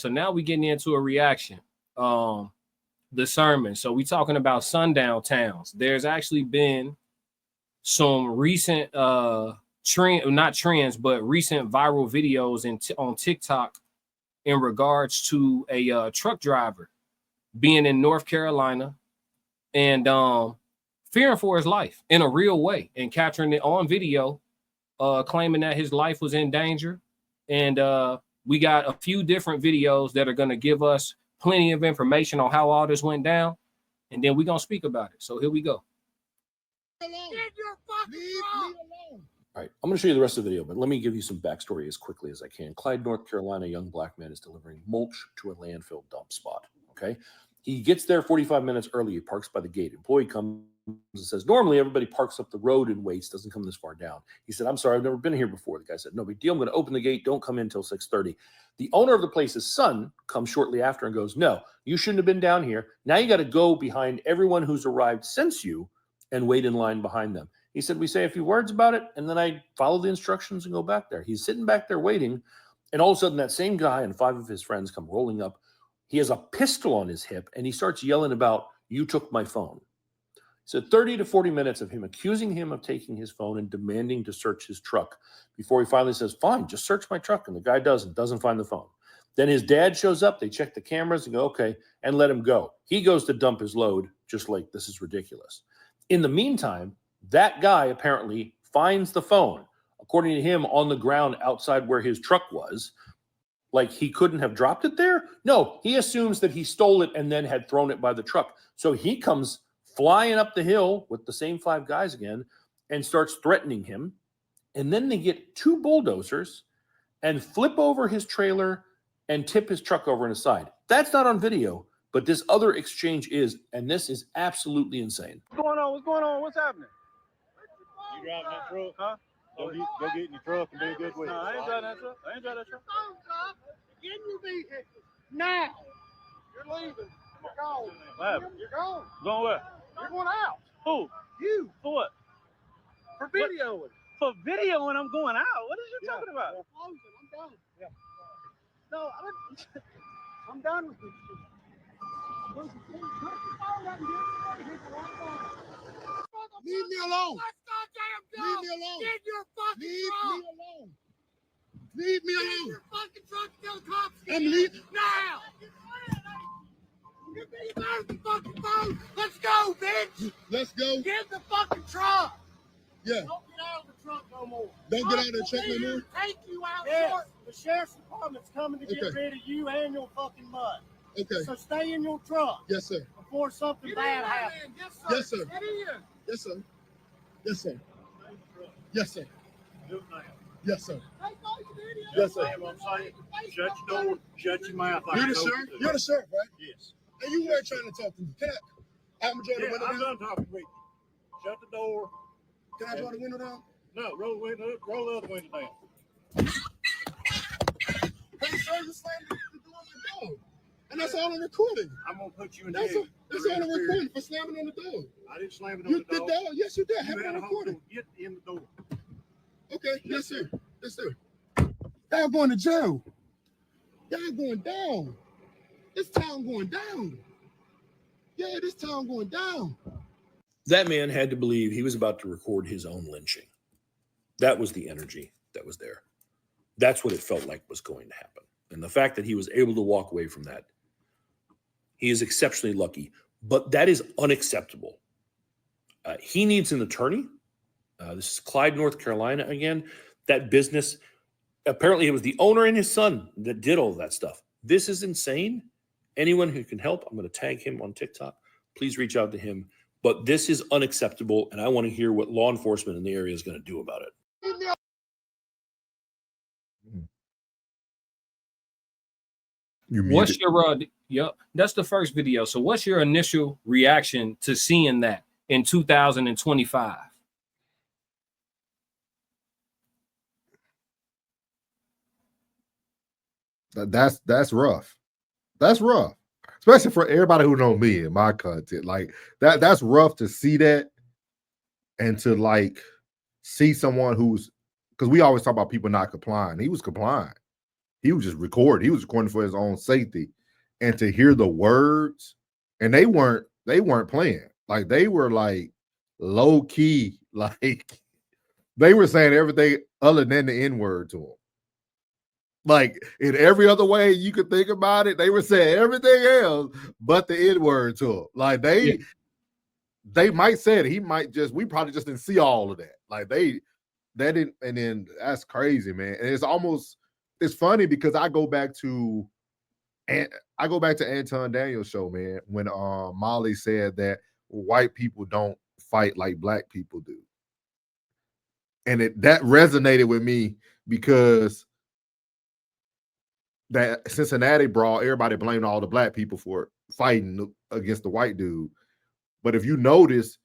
So now we getting into a reaction. The sermon. So we talking about sundown towns. There's actually been some recent not trends, but recent viral videos on TikTok in regards to a truck driver being in North Carolina and fearing for his life in a real way and capturing it on video, claiming that his life was in danger. And we got a few different videos that are going to give us plenty of information on how all this went down, and then we're going to speak about it. So here we go. Get your fucking leave me alone. All right, I'm going to show you the rest of the video, but let me give you some backstory as quickly as I can. Clyde, North Carolina, a young black man is delivering mulch to a landfill dump spot, okay? He gets there 45 minutes early. He parks by the gate. Employee comes and says, normally everybody parks up the road and waits, doesn't come this far down. He said, I'm sorry, I've never been here before. The guy said, no big deal. I'm going to open the gate. Don't come in until 6:30. The owner of the place's son comes shortly after and goes, no, you shouldn't have been down here. Now you got to go behind everyone who's arrived since you and wait in line behind them. He said, we say a few words about it, and then I follow the instructions and go back there. He's sitting back there waiting, and all of a sudden that same guy and 5 of his friends come rolling up. He has a pistol on his hip, and he starts yelling about, you took my phone. So 30 to 40 minutes of him accusing him of taking his phone and demanding to search his truck before he finally says, fine, just search my truck. And the guy doesn't find the phone. Then his dad shows up. They check the cameras and go, okay, and let him go. He goes to dump his load, just like, this is ridiculous. In the meantime, that guy apparently finds the phone, according to him, on the ground outside where his truck was. Like he couldn't have dropped it there? No, he assumes that he stole it and then had thrown it by the truck. So he comes flying up the hill with the same 5 guys again and starts threatening him. And then they get 2 bulldozers and flip over his trailer and tip his truck over on his side. That's not on video, but this other exchange is, and this is absolutely insane. What's going on? What's going on? What's happening? You driving that truck? Huh? Go get in your truck and be good with it. No, I ain't driving that truck. I ain't driving that truck. Get in your vehicle now. You're leaving. You're gone. What happened? You're gone. Going where? You're going out. Who? You. For what? For videoing. For video and I'm going out. What is you talking about? We're closing. I'm done. Yeah. No, I'm done with this shit. Leave me alone. Leave me alone. Get your fucking truck. Leave me alone. Get your fucking truck till the cops get I'm leaving now. Give me the fucking phone. Let's go, bitch. Let's go. Get the fucking truck. Yeah. Don't get out of the truck no more. Don't get out of the truck no more? Take you out. Yes, the sheriff's department's coming to get Okay. rid of you and your fucking mud. Okay. So stay in your truck Yes, sir. before something Get bad in happens. there, then. Yes, sir. Get in. Yes, sir. Yes, sir. Yes, sir. Do it now. Yes, sir. Take all your videos. Yes, sir. Ma'am, I'm saying, shut your door, shut your mouth. like You're the I told sheriff? you to. You're the sheriff, right? Yes. And you weren't trying to talk to me. Can I'm gonna draw the Yeah, window I'm down? done talking with you. Shut the door. Can I draw the window down? No, roll the window up, roll the other window down. Hey, sir, you slammed the door on the door. And that's all on recording. I'm gonna put you in That's jail. all on recording for slamming on the door. I didn't slam it on You the did door. that? Yes, you did. Have You it had on a hold recording. to get in the door. Okay, yes, sir. Yes, sir. Y'all going to jail. Y'all going down. This town going down. Yeah, this town going down. That man had to believe he was about to record his own lynching. That was the energy that was there. That's what it felt like was going to happen. And the fact that he was able to walk away from that, he is exceptionally lucky. But that is unacceptable. He needs an attorney. This is Clyde, North Carolina again. That business, apparently it was the owner and his son that did all of that stuff. This is insane. Anyone who can help, I'm going to tag him on TikTok. Please reach out to him. But this is unacceptable, and I want to hear what law enforcement in the area is going to do about it. What's your yep, that's the first video. So what's your initial reaction to seeing that in 2025? That's rough. That's rough. Especially for everybody who know me and my content. Like that's rough to see that and to like see someone who's, because we always talk about people not complying. He was complying. He was just recording. He was recording for his own safety. And to hear the words, and they weren't playing. Like they were like low key, like they were saying everything other than the N-word to him. Like in every other way you could think about it, they were saying everything else but the N-word to him. Like they might say it. He might we probably just didn't see all of that. Like they didn't, and then that's crazy, man. And it's funny because I go back to Anton Daniels' show, man, when Molly said that white people don't fight like black people do. And that resonated with me because that Cincinnati brawl, everybody blamed all the black people for fighting against the white dude. But if you notice,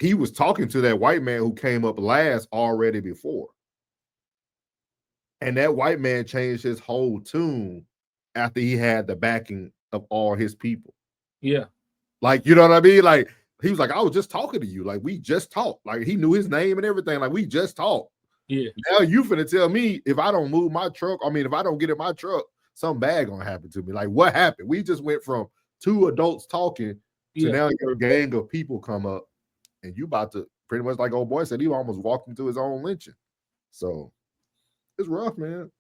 he was talking to that white man who came up last already before. And that white man changed his whole tune after he had the backing of all his people. Yeah. Like, you know what I mean? Like, he was like, I was just talking to you. Like, we just talked. Like, he knew his name and everything. Like, we just talked. Yeah. Now you finna tell me if I don't move my truck, if I don't get in my truck, something bad gonna happen to me. Like, what happened? We just went from 2 adults talking to now your gang of people come up and you about to pretty much, like old boy said, he almost walked into his own lynching. So it's rough, man.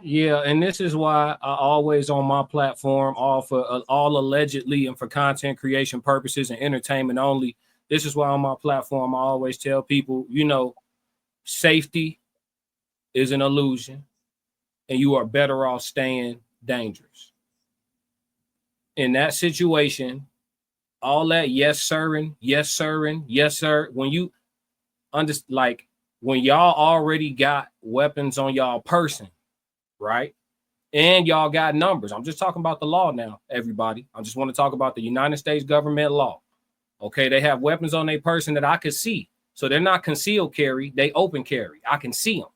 Yeah, and this is why I always on my platform offer all allegedly and for content creation purposes and entertainment only. This is why on my platform I always tell people, safety is an illusion and you are better off staying dangerous. In that situation, all that yes sir, yes sir, when you when y'all already got weapons on y'all person, right? And y'all got numbers. I'm just talking about the law now, everybody. I just want to talk about the United States government law. Okay, they have weapons on their person that I could see. So they're not concealed carry, they open carry. I can see them.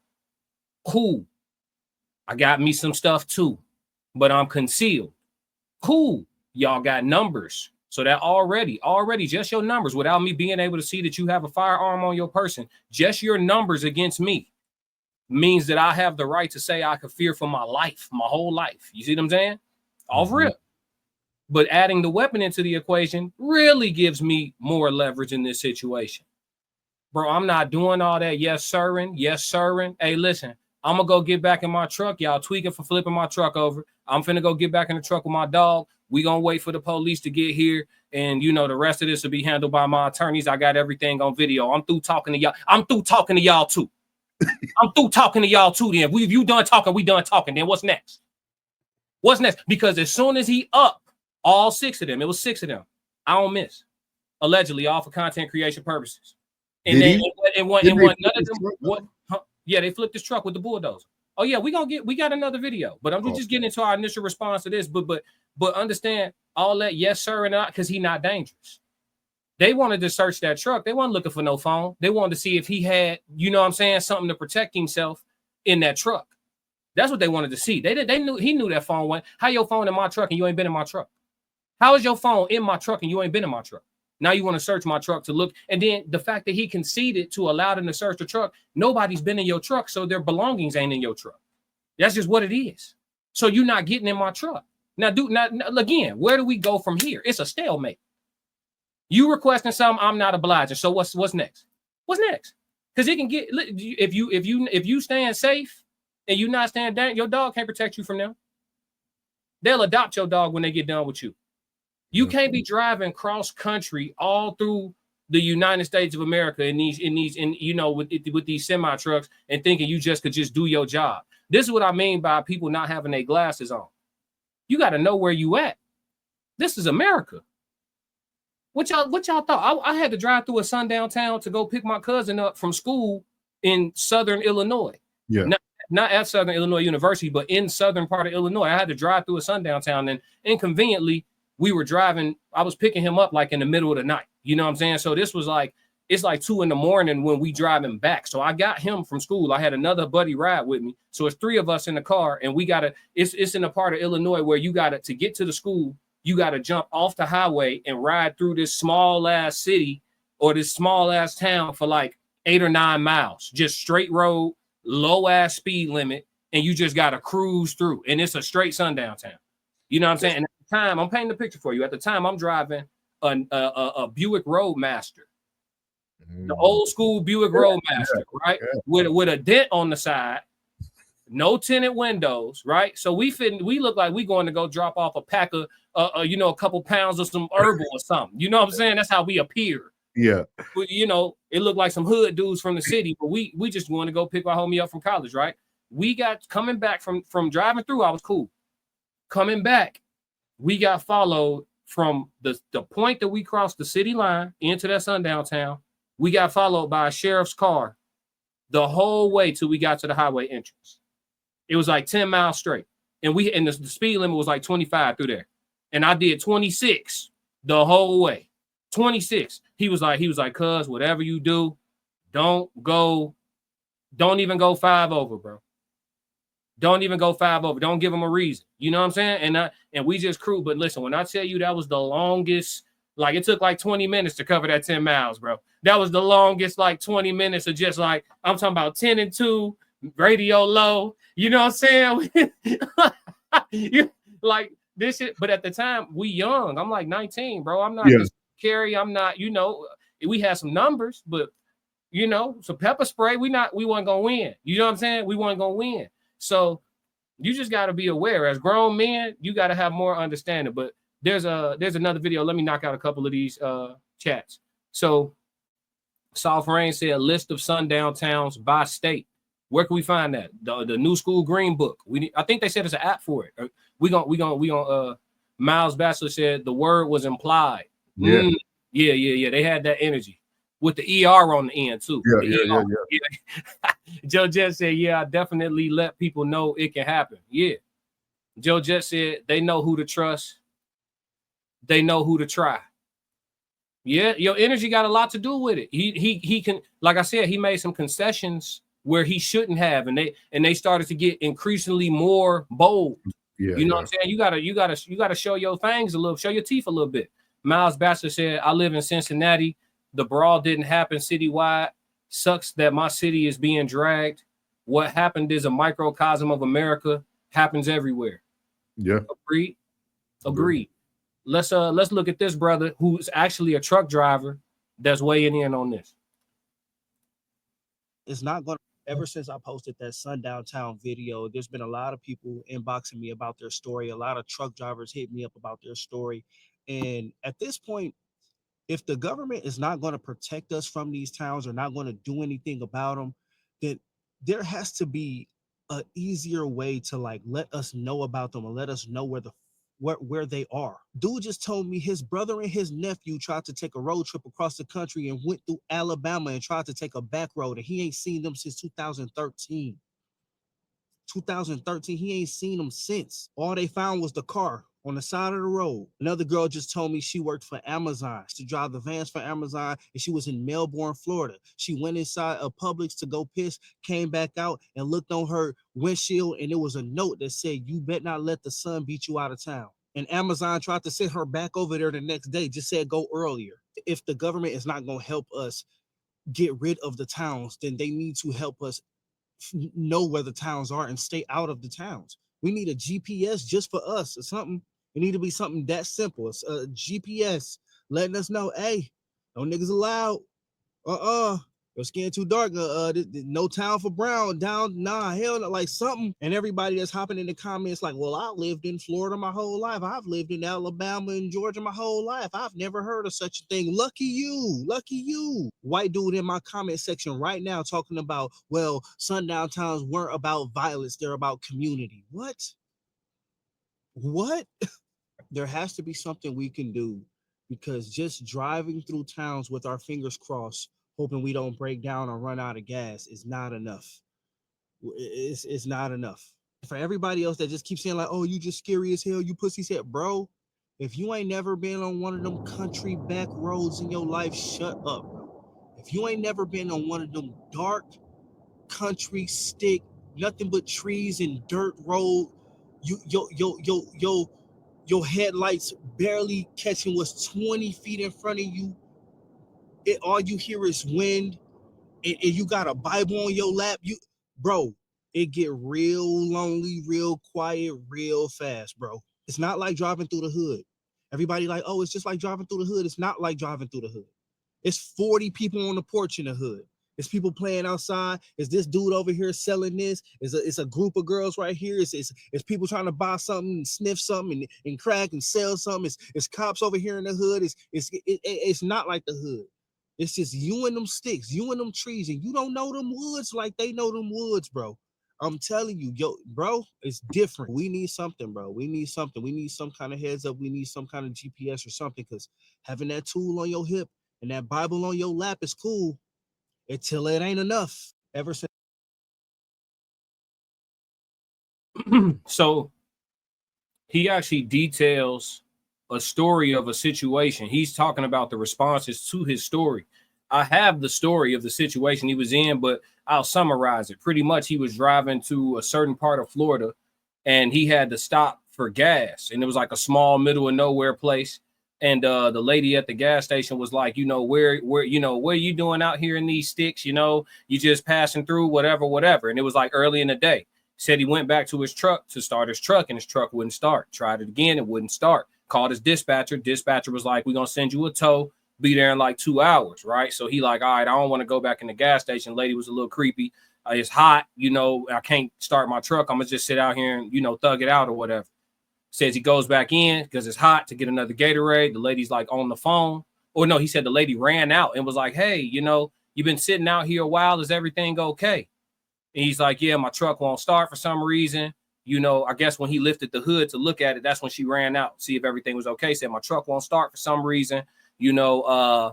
Cool. I got me some stuff too, but I'm concealed. Cool. Y'all got numbers. So that already just your numbers without me being able to see that you have a firearm on your person, just your numbers against me means that I have the right to say I could fear for my life, my whole life. You see what I'm saying? Off rip. But adding the weapon into the equation really gives me more leverage in this situation. Bro, I'm not doing all that yes sirring. Hey, listen, I'm going to go get back in my truck. Y'all tweaking for flipping my truck over. I'm finna go get back in the truck with my dog. We going to wait for the police to get here. And, the rest of this will be handled by my attorneys. I got everything on video. I'm through talking to y'all. I'm through talking to y'all too. I'm through talking to y'all too. Then you done talking, we done talking. Then what's next? What's next? Because as soon as he up, all 6 of them, it was 6 of them. I don't miss. Allegedly, all for content creation purposes. And then none of them. Yeah, they flipped this truck with the bulldozer. Oh yeah, we got another video. But I'm just getting into our initial response to this. But understand all that yes sir and not because he not dangerous. They wanted to search that truck. They weren't looking for no phone. They wanted to see if he had, something to protect himself in that truck. That's what they wanted to see. He knew that phone went. How your phone in my truck and you ain't been in my truck? How is your phone in my truck and you ain't been in my truck? Now you want to search my truck to look. And then the fact that he conceded to allow them to search the truck, nobody's been in your truck, so their belongings ain't in your truck. That's just what it is. So you're not getting in my truck. Now, again, where do we go from here? It's a stalemate. You requesting something, I'm not obliging. So what's next? What's next? Because it can get if you stand safe and you not stand down, your dog can't protect you from them. They'll adopt your dog when they get done with you. You can't be driving cross country all through the United States of America with these semi trucks and thinking you could do your job. This is what I mean by people not having their glasses on. You got to know where you at. This is America. What y'all thought? I had to drive through a sundown town to go pick my cousin up from school in Southern Illinois. Yeah. Not at Southern Illinois University, but in southern part of Illinois. I had to drive through a sundown town, and inconveniently, we were driving. I was picking him up like in the middle of the night. You know what I'm saying? So this was it's like 2 a.m. when we driving back. So I got him from school. I had another buddy ride with me. So it's 3 of us in the car, and it's in a part of Illinois where you to get to the school, you got to jump off the highway and ride through this small ass city or this small ass town for like 8 or 9 miles, just straight road, low ass speed limit. and you just got to cruise through, and it's a straight sundown town. You know what I'm saying? And at the time, I'm painting the picture for you. At the time, I'm driving a Buick Roadmaster, the old school Buick Roadmaster, right? With a dent on the side, no tinted windows, right? So we look like we going to go drop off a pack of, a couple pounds of some herbal or something. You know what I'm saying? That's how we appear. Yeah. But, it looked like some hood dudes from the city, but we just want to go pick our homie up from college, right? We got coming back from driving through. I was cool. Coming back, we got followed from the point that we crossed the city line into that sundown town. We got followed by a sheriff's car the whole way till we got to the highway entrance. It was like 10 miles straight. And the speed limit was like 25 through there. And I did 26 the whole way. 26. He was like, cuz, whatever you do, don't even go 5 over, bro. Don't even go 5 over. Don't give them a reason. You know what I'm saying? And we just cruise. But listen, when I tell you that was the longest, like it took like 20 minutes to cover that 10 miles, bro. That was the longest, like 20 minutes of just like, I'm talking about 10 and 2, radio low. You know what I'm saying? Like this shit. But at the time, we young. I'm like 19, bro. I'm not Carrie. I'm not, we had some numbers, but some pepper spray. We wasn't gonna win. You know what I'm saying? We weren't gonna win. So you just got to be aware. As grown men, you got to have more understanding. But there's another video. Let me knock out a couple of these chats. So Soft Rain said list of sundown towns by state. Where can we find that? The New School Green Book. I think they said it's an app for it. We gonna Miles Bachelor said the word was implied. Yeah. Yeah. They had that energy. With the ER on the end too. Yeah. Joe Jet said, I definitely let people know it can happen. Yeah. Joe Jet said they know who to trust. They know who to try. Yeah, your energy got a lot to do with it. He can, like I said, he made some concessions where he shouldn't have, and they started to get increasingly more bold. Yeah, you know what I'm saying? You gotta show your fangs a little, show your teeth a little bit. Miles Bachelor said, I live in Cincinnati. The brawl didn't happen citywide. Sucks that my city is being dragged. What happened is a microcosm of America. Happens everywhere. Yeah. Agreed. Let's look at this brother who's actually a truck driver that's weighing in on this. It's not going to, ever since I posted that Sundown Town video, there's been a lot of people inboxing me about their story. A lot of truck drivers hit me up about their story. And at this point, if the government is not going to protect us from these towns or not going to do anything about them, then there has to be an easier way to like let us know about them and let us know where they are. Dude just told me his brother and his nephew tried to take a road trip across the country and went through Alabama and tried to take a back road, and he ain't seen them since 2013. 2013, he ain't seen them since. All they found was the car on the side of the road. Another girl just told me she worked for Amazon. She drive the vans for Amazon, and she was in Melbourne, Florida. She went inside a Publix to go piss, came back out and looked on her windshield, and it was a note that said, you bet not let the sun beat you out of town. And Amazon tried to send her back over there the next day, just said go earlier. If the government is not going to help us get rid of the towns, then they need to help us know where the towns are and stay out of the towns. We need a GPS just for us or something. It need to be something that simple. It's a GPS letting us know, hey, no niggas allowed. Your skin too dark. No town for brown. Down, nah, hell no, like something. And everybody that's hopping in the comments like, well, I lived in Florida my whole life. I've lived in Alabama and Georgia my whole life. I've never heard of such a thing. Lucky you. White dude in my comment section right now talking about, well, sundown towns weren't about violence. They're about community. What? There has to be something we can do, because just driving through towns with our fingers crossed, hoping we don't break down or run out of gas is not enough. It's not enough. For everybody else that just keeps saying like, oh, you just scary as hell, you pussy's head, bro. If you ain't never been on one of them country back roads in your life, shut up, bro. If you ain't never been on one of them dark country stick, nothing but trees and dirt road, your headlights barely catching what's 20 feet in front of you. All you hear is wind, and you got a Bible on your lap. Bro, it get real lonely, real quiet, real fast, bro. It's not like driving through the hood. Everybody like, oh, it's just like driving through the hood. It's not like driving through the hood. It's 40 people on the porch in the hood. It's people playing outside. It's this dude over here selling this. It's a group of girls right here. It's people trying to buy something and sniff something and crack and sell something. It's cops over here in the hood. It's not like the hood. It's just you and them sticks, you and them trees, and you don't know them woods like they know them woods, bro. I'm telling you, yo, bro, it's different. We need something, bro. We need something. We need some kind of heads up. We need some kind of GPS or something, because having that tool on your hip and that Bible on your lap is cool until it ain't enough. Ever since. So he actually details a story of a situation. He's talking about the responses to his story. I have the story of the situation he was in, but I'll summarize it. Pretty much, he was driving to a certain part of Florida, and he had to stop for gas. And it was like a small middle of nowhere place. And the lady at the gas station was like, where you doing out here in these sticks? You just passing through, whatever. And it was like early in the day. Said he went back to his truck to start his truck, and his truck wouldn't start. Tried it again, it wouldn't start. Called his dispatcher. Dispatcher was like, we're going to send you a tow. Be there in like 2 hours, right? So he like, all right, I don't want to go back in the gas station. Lady was a little creepy. It's hot, I can't start my truck. I'm going to just sit out here and, thug it out or whatever. Says he goes back in because it's hot to get another Gatorade. The lady's like on the phone. Or no, he said the lady ran out and was like, hey, you've been sitting out here a while. Is everything okay? And he's like, yeah, my truck won't start for some reason. I guess when he lifted the hood to look at it, that's when she ran out, see if everything was okay. Said my truck won't start for some reason, my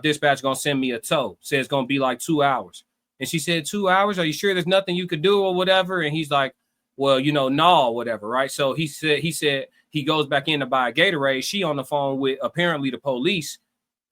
dispatch gonna send me a tow. Said it's gonna be like 2 hours. And she said, 2 hours? Are you sure there's nothing you could do or whatever? And he's like, well, no, whatever, right? So he said he goes back in to buy a Gatorade. She on the phone with apparently the police,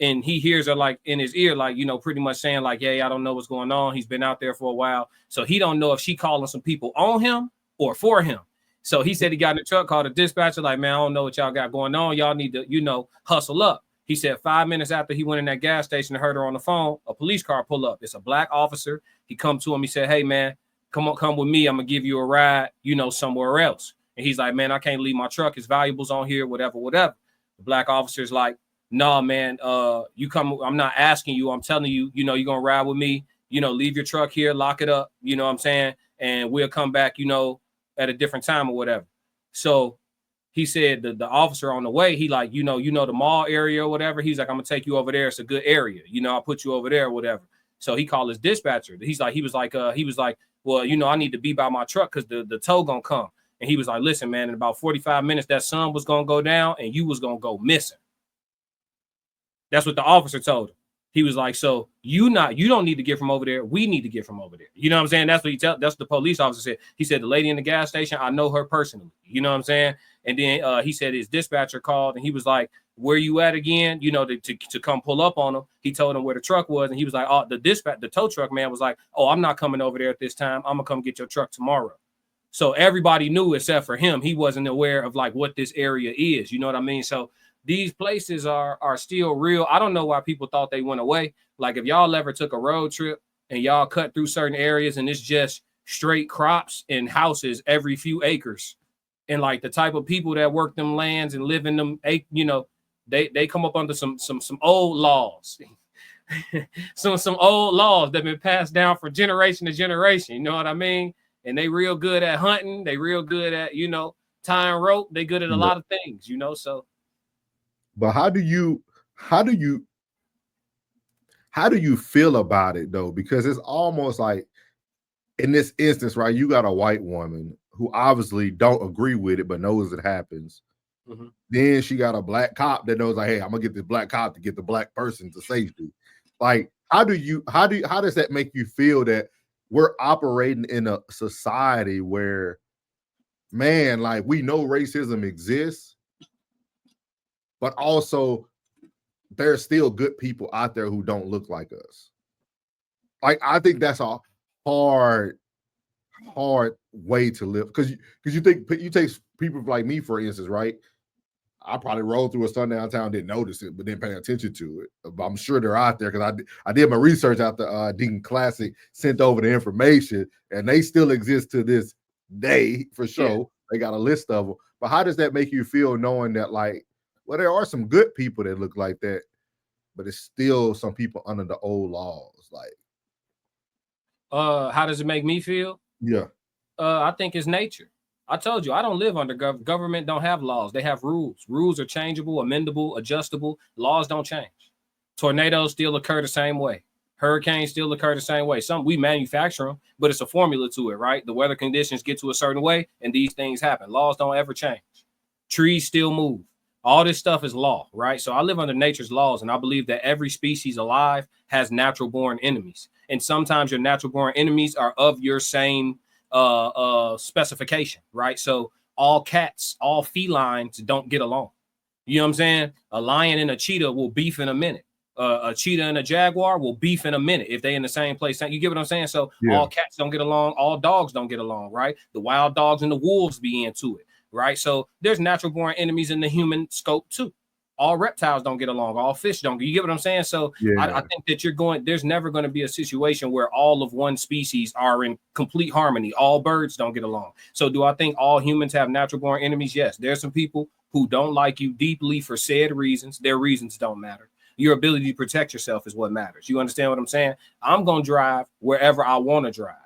and he hears her like in his ear, like, pretty much saying like, hey, I don't know what's going on. He's been out there for a while. So he don't know if she calling some people on him or for him. So he said he got in the truck, called a dispatcher, like, man, I don't know what y'all got going on. Y'all need to, hustle up. He said 5 minutes after he went in that gas station and heard her on the phone, a police car pull up. It's a black officer. He come to him. He said, hey, man, come with me. I'm going to give you a ride, somewhere else. And he's like, man, I can't leave my truck. His valuables on here, whatever. The black officer's like, no, man, you come. I'm not asking you. I'm telling you, you're going to ride with me. Leave your truck here, lock it up. You know what I'm saying? And we'll come back, at a different time or whatever. So he said the officer on the way, he like, the mall area or whatever. He's like, I'm going to take you over there. It's a good area. I'll put you over there or whatever. So he called his dispatcher. He was like, well, I need to be by my truck because the tow going to come. And he was like, listen, man, in about 45 minutes, that sun was going to go down and you was going to go missing. That's what the officer told him. He was like, so you don't need to get from over there. We need to get from over there. You know what I'm saying? That's what that's what the police officer said. He said, the lady in the gas station, I know her personally. You know what I'm saying? And then he said his dispatcher called and he was like, where you at again? To come pull up on him. He told him where the truck was. And he was like, oh, the tow truck man was like, oh, I'm not coming over there at this time. I'm gonna come get your truck tomorrow. So everybody knew except for him. He wasn't aware of like what this area is. You know what I mean? So these places are still real. I don't know why people thought they went away. Like if y'all ever took a road trip and y'all cut through certain areas and it's just straight crops and houses every few acres. And like the type of people that work them lands and live in them, they come up under some old laws. some old laws that have been passed down from generation to generation. You know what I mean? And they real good at hunting. They real good at, tying rope. They good at a lot of things, so. But how do you feel about it though? Because it's almost like in this instance, right? You got a white woman who obviously don't agree with it, but knows it happens. Mm-hmm. Then she got a black cop that knows like, hey, I'm gonna get this black cop to get the black person to safety. Like, how does that make you feel that we're operating in a society where, man, like we know racism exists, but also there's still good people out there who don't look like us. Like, I think that's a hard way to live. Because you take people like me, for instance, right? I probably rolled through a sundown town, didn't notice it, but didn't pay attention to it. But I'm sure they're out there because I did my research after Deacon Classic sent over the information, and they still exist to this day for sure. Yeah. They got a list of them. But how does that make you feel knowing that, like, well, there are some good people that look like that, but it's still some people under the old laws? Like, how does it make me feel? Yeah. I think it's nature. I told you, I don't live under government. Don't have laws. They have rules. Rules are changeable, amendable, adjustable. Laws don't change. Tornadoes still occur the same way. Hurricanes still occur the same way. Some we manufacture them, but it's a formula to it, right? The weather conditions get to a certain way, and these things happen. Laws don't ever change. Trees still move. All this stuff is law, right? So I live under nature's laws, and I believe that every species alive has natural-born enemies. And sometimes your natural-born enemies are of your same specification, right? So all cats, all felines don't get along. You know what I'm saying? A lion and a cheetah will beef in a minute. A cheetah and a jaguar will beef in a minute if they in the same place. You get what I'm saying? So all cats don't get along. All dogs don't get along, right? The wild dogs and the wolves be into it, right? So there's natural born enemies in the human scope too. All reptiles don't get along. All fish don't. You get what I'm saying? So I think that there's never going to be a situation where all of one species are in complete harmony. All birds don't get along. So do I think all humans have natural born enemies? Yes. There's some people who don't like you deeply for said reasons. Their reasons don't matter. Your ability to protect yourself is what matters. You understand what I'm saying? I'm going to drive wherever I want to drive.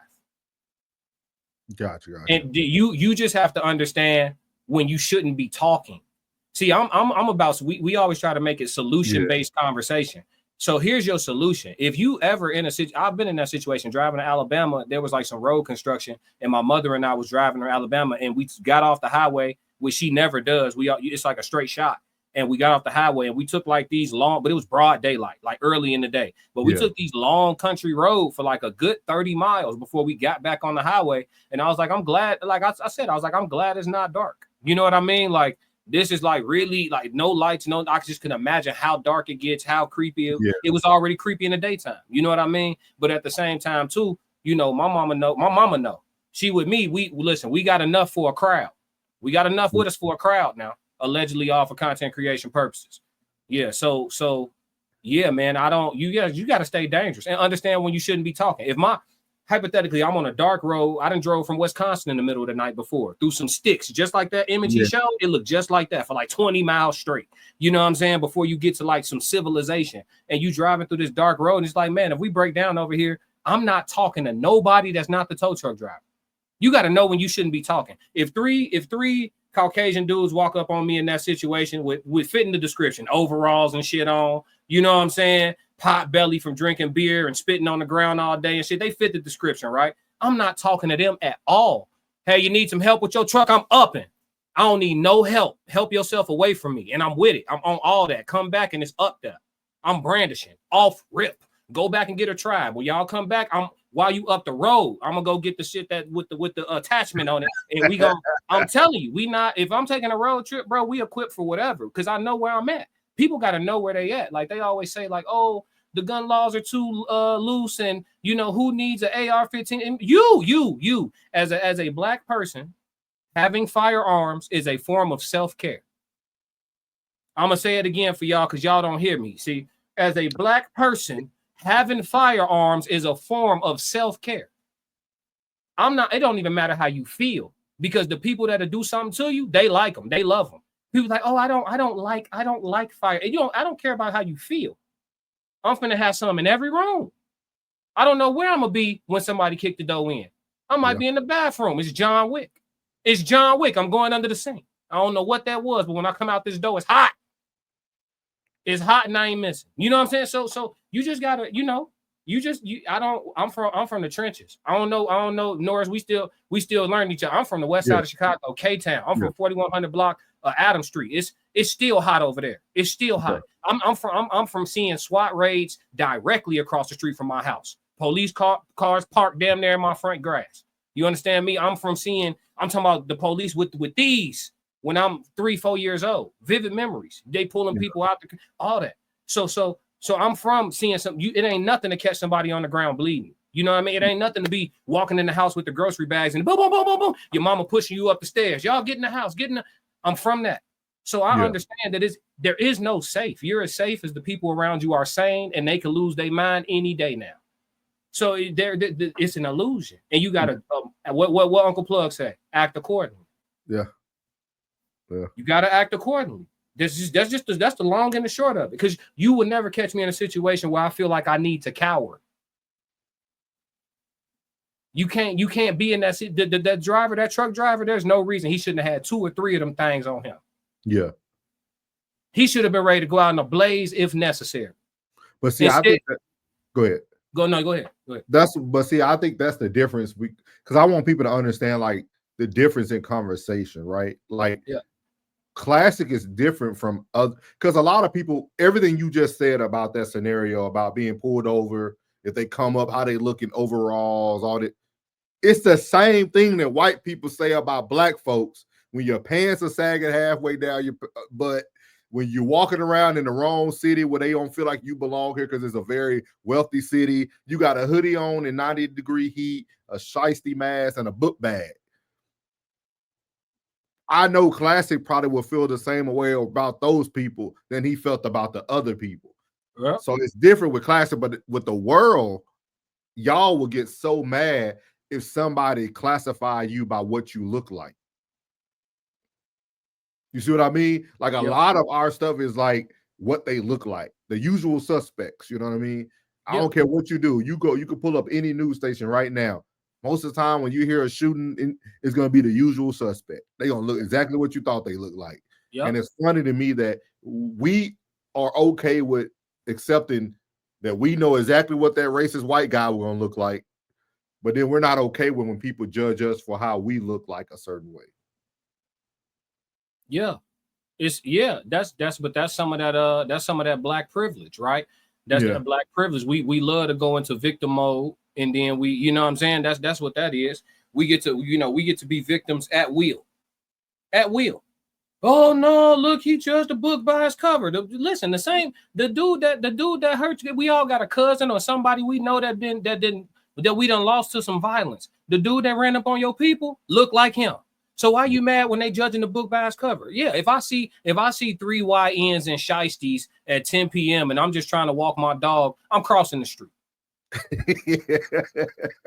Gotcha. And you just have to understand when you shouldn't be talking. See, I'm about, we always try to make it solution-based conversation. So here's your solution. If you ever I've been in that situation driving to Alabama, there was like some road construction and my mother and I was driving to Alabama and we got off the highway, which she never does. It's like a straight shot. And we got off the highway and we took like these long, but it was broad daylight, like early in the day. But we took these long country road for like a good 30 miles before we got back on the highway. And I was like, I'm glad, like I said, I'm glad it's not dark. You know what I mean? Like, this is like really like no lights, I just can imagine how dark it gets, how creepy it was already creepy in the daytime. You know what I mean? But at the same time, too, my mama know. She with me, we got enough for a crowd. We got enough with us for a crowd now, allegedly all for content creation purposes. Yeah, so yeah, man, you got to stay dangerous and understand when you shouldn't be talking. Hypothetically, I'm on a dark road. I done drove from Wisconsin in the middle of the night before through some sticks, just like that image he showed. It looked just like that for like 20 miles straight. You know what I'm saying? Before you get to like some civilization and you driving through this dark road. And it's like, man, if we break down over here, I'm not talking to nobody that's not the tow truck driver. You got to know when you shouldn't be talking. If three Caucasian dudes walk up on me in that situation with fitting the description, overalls and shit on, you know what I'm saying? Pot belly from drinking beer and spitting on the ground all day and shit. They fit the description, right? I'm not talking to them at all. Hey, you need some help with your truck? I'm upping. I don't need no help. Help yourself away from me. And I'm with it. I'm on all that. Come back and it's up there. I'm brandishing. Off rip. Go back and get a tribe. When y'all come back, while you up the road, I'm gonna go get the shit that with the attachment on it. And we go, I'm telling you, if I'm taking a road trip, bro, we equipped for whatever because I know where I'm at. People got to know where they at. Like they always say, like, oh, the gun laws are too loose, and who needs an AR-15? And you as a black person, having firearms is a form of self-care. I'm gonna say it again for y'all because y'all don't hear me. See, as a black person, having firearms is a form of self-care. It don't even matter how you feel because the people that'll do something to you, they like them, they love them. People like, oh, I don't like fire. And I don't care about how you feel. I'm finna have some in every room. I don't know where I'm gonna be when somebody kicked the door in. I might be in the bathroom. It's John Wick. I'm going under the sink. I don't know what that was, but when I come out this door, it's hot. It's hot and I ain't missing. You know what I'm saying? So you just gotta, I'm from the trenches. I don't know, Norris. We still learn each other. I'm from the west side of Chicago, K-Town. I'm from 4100 block Adam Street. It's still hot over there. It's still hot. I'm from seeing SWAT raids directly across the street from my house. Police cars parked damn near in my front grass. You understand me? I'm talking about the police with these when I'm 3-4 years old. Vivid memories. They pulling people out, all that. So I'm from seeing something. It ain't nothing to catch somebody on the ground bleeding. You know what I mean? It ain't nothing to be walking in the house with the grocery bags and boom, boom, boom, boom, boom. Your mama pushing you up the stairs. Y'all get in the house, I'm from that. So I Yeah. understand that there is no safe. You're as safe as the people around you are sane, and they can lose their mind any day now. So it's an illusion, and you gotta what Uncle Plug say? Act accordingly. Yeah. Yeah. You gotta act accordingly. That's the long and the short of it. Because you would never catch me in a situation where I feel like I need to cower. You can't be in that seat. That driver, that truck driver, there's no reason he shouldn't have had 2 or 3 of them things on him. Yeah. He should have been ready to go out in a blaze if necessary. But see, I think go ahead. Go ahead. I think that's the difference. Because I want people to understand like the difference in conversation, right? Like classic is different from other, because a lot of people, everything you just said about that scenario about being pulled over, if they come up, how they look in overalls, all that. It's the same thing that white people say about black folks when your pants are sagging halfway down your butt. When you're walking around in the wrong city where they don't feel like you belong here because it's a very wealthy city, you got a hoodie on in 90-degree heat, a shiesty mask, and a book bag. I know Classic probably will feel the same way about those people than he felt about the other people. Yeah. So it's different with Classic, but with the world, y'all will get so mad if somebody classify you by what you look like. You see what I mean? Like a lot of our stuff is like what they look like, the usual suspects. You know what I mean? I don't care what you do. You can pull up any news station right now. Most of the time when you hear a shooting, it's going to be the usual suspect. They're going to look exactly what you thought they look like. Yep. And it's funny to me that we are okay with accepting that we know exactly what that racist white guy was going to look like, but then we're not okay when people judge us for how we look like a certain way. Yeah, that's some of that black privilege, right? That's that black privilege. We love to go into victim mode, and then we, you know what I'm saying? That's what that is. We get to be victims at will. At will. Oh no, look, he judged the book by his cover. Listen, the dude that hurt you, we all got a cousin or somebody we know that we done lost to some violence. The dude that ran up on your people looked like him. So why are you mad when they judging the book by its cover? Yeah, if I see 3 YNs and shiesties at 10 p.m. and I'm just trying to walk my dog, I'm crossing the street.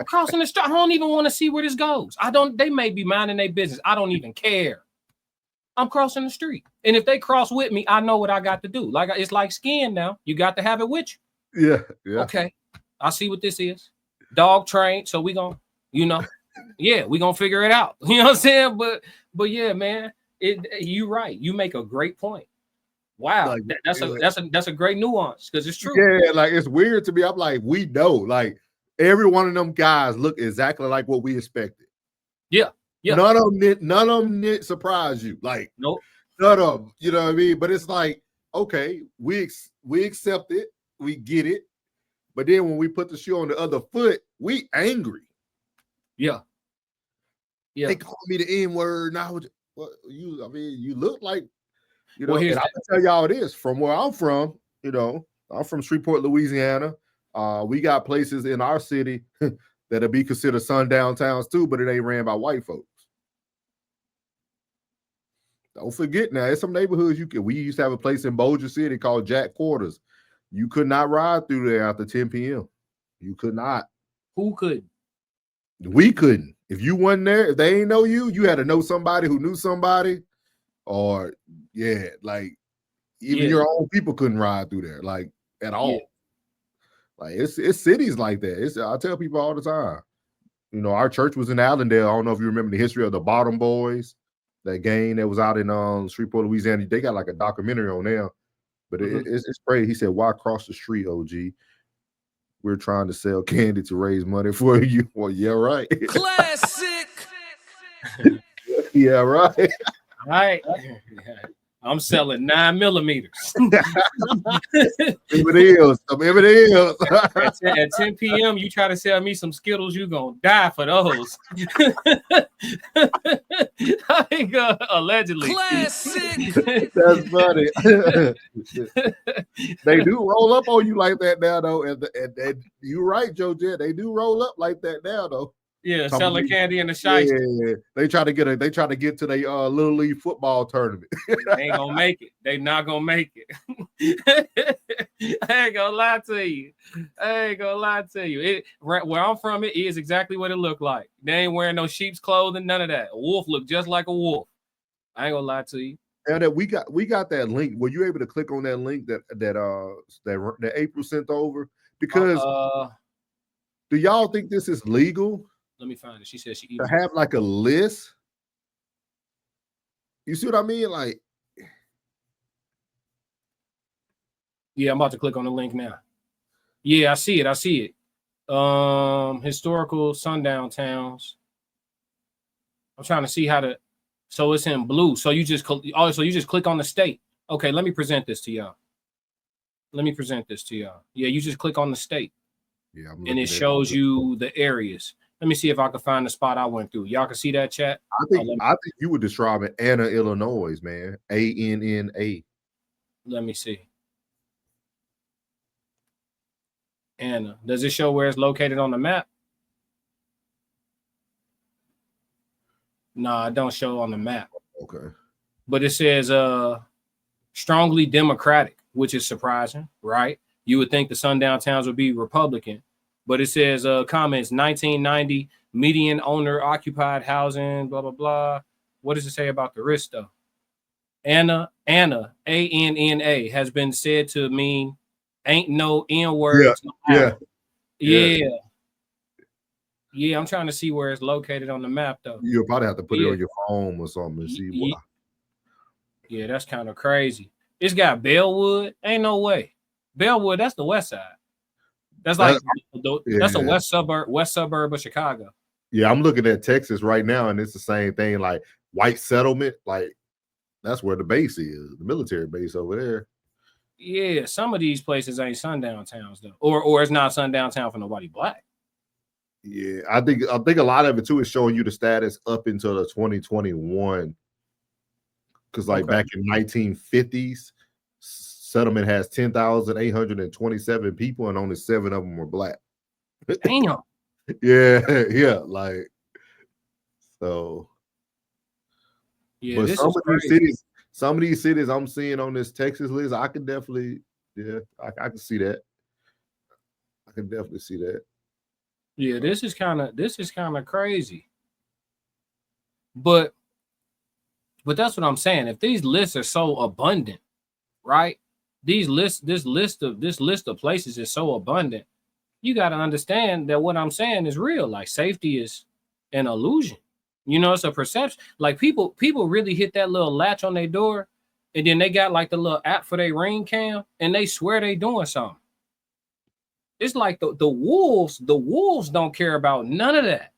Crossing the street. I don't even want to see where this goes. They may be minding their business. I don't even care. I'm crossing the street. And if they cross with me, I know what I got to do. Like it's like skiing now. You got to have it with you. Yeah. Okay. I see what this is. Dog trained. So we gonna, we gonna figure it out. You know what I'm saying? But yeah, man, you right. You make a great point. Wow, like, that's a great nuance because it's true. Yeah, like it's weird to me. I'm like, we know, like every one of them guys look exactly like what we expected. Yeah. None of them surprise you. Like, nope. None of them. You know what I mean? But it's like, okay, we accept it, we get it. But then when we put the shoe on the other foot, we angry. Yeah. They call me the N-word. Now, you look like, and I can tell y'all this from where I'm from. I'm from Shreveport, Louisiana. We got places in our city that'll be considered sundown towns too, but it ain't ran by white folks. Don't forget now, there's some neighborhoods we used to have a place in Bossier City called Jack Quarters. You could not ride through there after 10 p.m. You could not. Who could? We couldn't. If you wasn't there, if they ain't know you, you had to know somebody who knew somebody, or like even your own people couldn't ride through there, like at all. Yeah. Like it's cities like that. I tell people all the time. Our church was in Allendale. I don't know if you remember the history of the Bottom Boys, that gang that was out in Shreveport, Louisiana. They got like a documentary on there, but it's crazy. He said, "Why cross the street, OG? We're trying to sell candy to raise money for you." Well, yeah, right. Classic. Yeah, right. Right. I'm selling 9mm. At 10 p.m., you try to sell me some Skittles, you gonna die for those. Allegedly. Classic. That's funny. They do roll up on you like that now, though. And you're right, Joe Jet. They do roll up like that now, though. Yeah, Talking selling about- candy in the shiesty. Yeah, they try to get to their little league football tournament. They ain't gonna make it. They not gonna make it. I ain't gonna lie to you. Where I'm from, it is exactly what it looked like. They ain't wearing no sheep's clothing, none of that. A wolf looked just like a wolf. I ain't gonna lie to you. And that we got that link. Were you able to click on that link that April sent over? Because do y'all think this is legal? Let me find it. She said she To have like a list. You see what I mean? Like, yeah, I'm about to click on the link now. Yeah, I see it. Historical sundown towns. I'm trying to see how to. So it's in blue. So you just click on the state. Okay, let me present this to y'all. Yeah, you just click on the state. Yeah, and it shows you the areas. Let me see if I can find the spot I went through. Y'all can see that, chat? I think you would describe it Anna, Illinois, man. ANNA. Let me see. Anna. Does it show where it's located on the map? No, it don't show on the map. Okay. But it says strongly Democratic, which is surprising, right? You would think the sundown towns would be Republican. But it says comments 1990 median owner occupied housing, blah, blah, blah. What does it say about the risk, though? Anna, ANNA, has been said to mean ain't no N words. Yeah. I'm trying to see where it's located on the map, though. You'll probably have to put it on your phone or something and see why. Yeah, that's kind of crazy. It's got Bellwood. Ain't no way. Bellwood, that's the west side. That's like that's a west suburb of Chicago. Yeah, I'm looking at Texas right now, and it's the same thing. Like white settlement, like that's where the base is, the military base over there. Yeah, some of these places ain't sundown towns though, or it's not sundown town for nobody black. Yeah, I think a lot of it too is showing you the status up until the 2021. Because back in 1950s, settlement has 10,827 people, and only 7 of them were black. Damn. yeah, like so. Yeah, but some of these cities I'm seeing on this Texas list, I can definitely, I can see that. I can definitely see that. Yeah, this is kind of crazy. But that's what I'm saying. If these lists are so abundant, right? This list of places is so abundant. You got to understand that what I'm saying is real. Like safety is an illusion. You know, it's a perception. Like people really hit that little latch on their door, and then they got like the little app for their ring cam, and they swear they doing something. It's like the wolves don't care about none of that.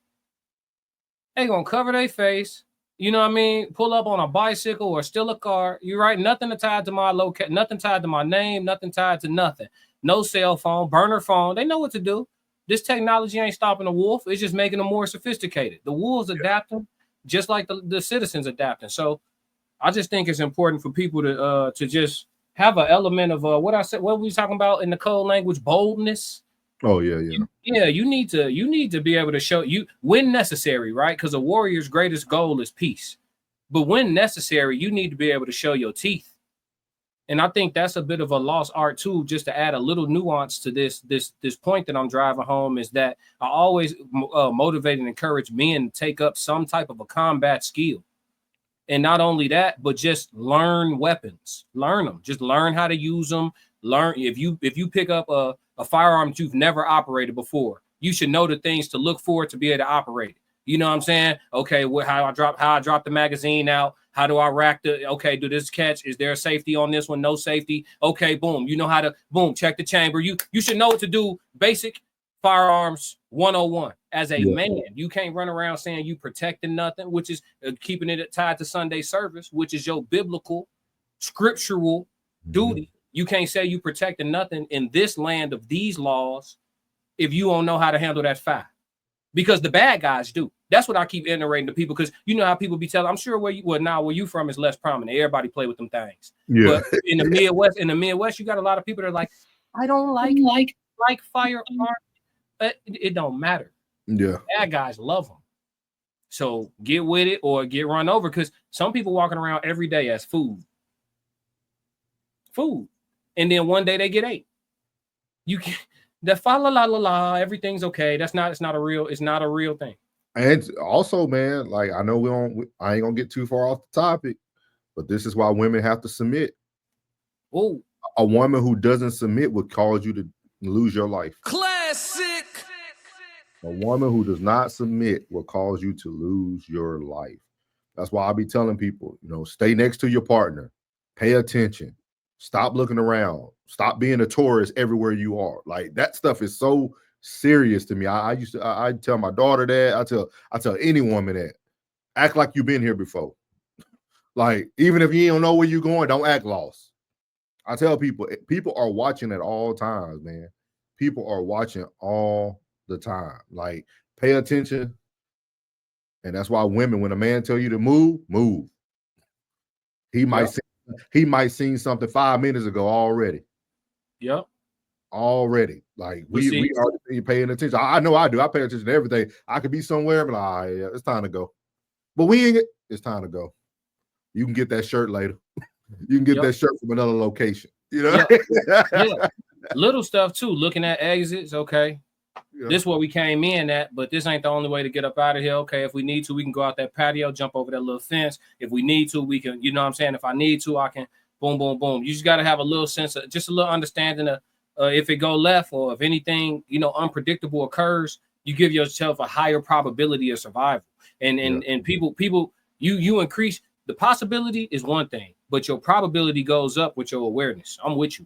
They gonna cover their face. You know what I mean? Pull up on a bicycle or steal a car. You right? Nothing tied to my nothing tied to my name, nothing tied to nothing. No cell phone, burner phone. They know what to do. This technology ain't stopping the wolf. It's just making them more sophisticated. The wolves adapting just like the citizens adapting. So I just think it's important for people to just have an element of what I said, what we talking about in the code language, boldness. Oh yeah. Yeah, you need to be able to show you when necessary, right? Because a warrior's greatest goal is peace. But when necessary, you need to be able to show your teeth. And I think that's a bit of a lost art too. Just to add a little nuance to this point that I'm driving home is that I always motivate and encourage men to take up some type of a combat skill. And not only that, but just learn weapons, learn them, just learn how to use them. Learn if you pick up a firearm that you've never operated before, you should know the things to look for to be able to operate it. You know what I'm saying? Okay, how I drop the magazine out. How do I rack do this catch? Is there a safety on this one? No safety. Okay, boom. You know how to check the chamber. You should know what to do. Basic firearms 101. As a man, you can't run around saying you protecting nothing, which is keeping it tied to Sunday service, which is your biblical, scriptural duty. You can't say you protecting nothing in this land of these laws if you don't know how to handle that fire. Because the bad guys do. That's what I keep iterating to people, because you know how people be telling. I'm sure where you from is less prominent. Everybody play with them things. Yeah. But in the Midwest, you got a lot of people that are like, I don't like firearms. It don't matter. Yeah. Bad guys love them. So get with it or get run over, because some people walking around every day as food. And then one day they get ate. You can't, that fa la la la la, everything's okay. It's not a real thing. And also, man, like I know I ain't gonna get too far off the topic, but this is why women have to submit. Oh, a woman who doesn't submit would cause you to lose your life. Classic. A woman who does not submit will cause you to lose your life. That's why I be telling people, stay next to your partner, pay attention, stop looking around, stop being a tourist everywhere you are. Like that stuff is so serious to me. I tell my daughter that. I tell any woman that. Act like you've been here before. Like even if you don't know where you're going, don't act lost. I tell people are watching at all times, man. People are watching all the time. Like pay attention. And that's why women, when a man tell you to move. He might seen something 5 minutes ago already. Yep. Already. Like we already paying attention. I know I do. I pay attention to everything. I could be somewhere, but yeah, it's time to go. But it's time to go. You can get that shirt later. You can get that shirt from another location. Yeah. Little stuff too. Looking at exits. Okay. Yeah. This is where we came in at, but this ain't the only way to get up out of here. Okay. If we need to, we can go out that patio, jump over that little fence. If we need to, we can, you know what I'm saying? If I need to, I can boom, boom, boom. You just got to have a little sense of just a little understanding of if it go left or if anything, unpredictable occurs, you give yourself a higher probability of survival. And people, you increase the possibility is one thing, but your probability goes up with your awareness. I'm with you.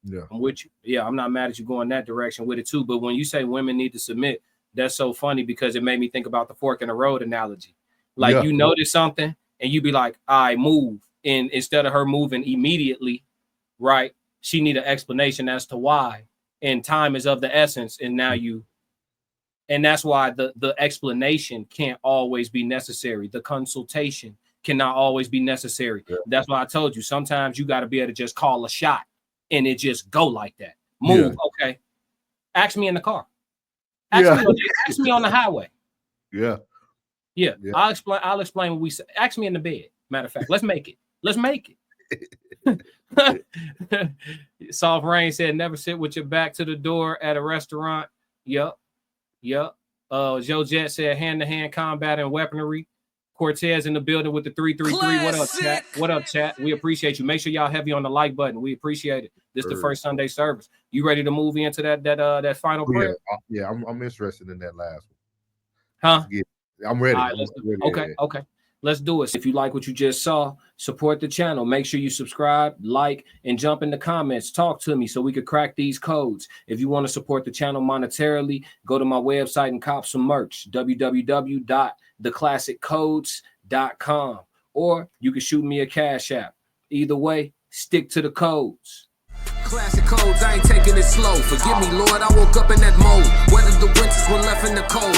Yeah, I'm with you. Yeah, I'm not mad at you going that direction with it too. But when you say women need to submit, that's so funny because it made me think about the fork in the road analogy. Like you notice something and you be like, I move. And instead of her moving immediately, right, she need an explanation as to why. And time is of the essence. And now and that's why the explanation can't always be necessary. The consultation cannot always be necessary. Yeah. That's why I told you, sometimes you got to be able to just call a shot and it just go like that. Move. Yeah. Okay. Ask me in the car. Ask me on the highway. Yeah. I'll explain what we say. Ask me in the bed. Matter of fact, let's make it. Soft Rain said, never sit with your back to the door at a restaurant. Yep. Joe Jet said, hand-to-hand combat and weaponry. Cortez in the building with the 333. What up, chat? What up, chat? We appreciate you. Make sure y'all heavy on the like button. We appreciate it. This is the first Sunday service. You ready to move into that final prayer? Yeah, I'm interested in that last one. Huh? Yeah, I'm ready. Right, okay. Let's do it. If you like what you just saw, support the channel. Make sure you subscribe, like, and jump in the comments. Talk to me so we could crack these codes. If you want to support the channel monetarily, go to my website and cop some merch, www.theclassiccodes.com. Or you can shoot me a Cash App. Either way, stick to the codes. Classic codes, I ain't taking it slow. Forgive me, Lord, I woke up in that mode. Weathered the winters when left in the cold.